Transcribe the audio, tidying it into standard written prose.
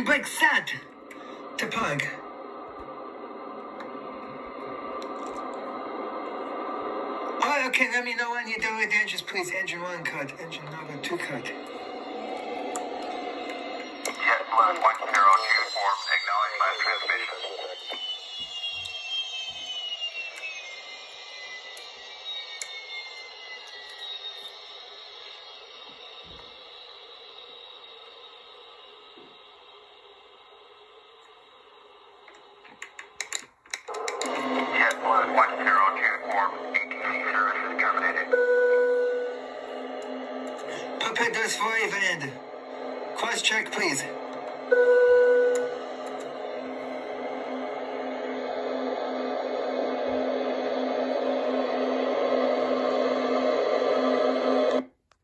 Break set to plug. Oh, okay, let me know when you do it. Engines, please. Engine 1 cut. Engine number 2 cut. JetBlue 102 acknowledged by transmission. JetBlue 102 ATC service is terminated. Prepare this for event. Cross check, please.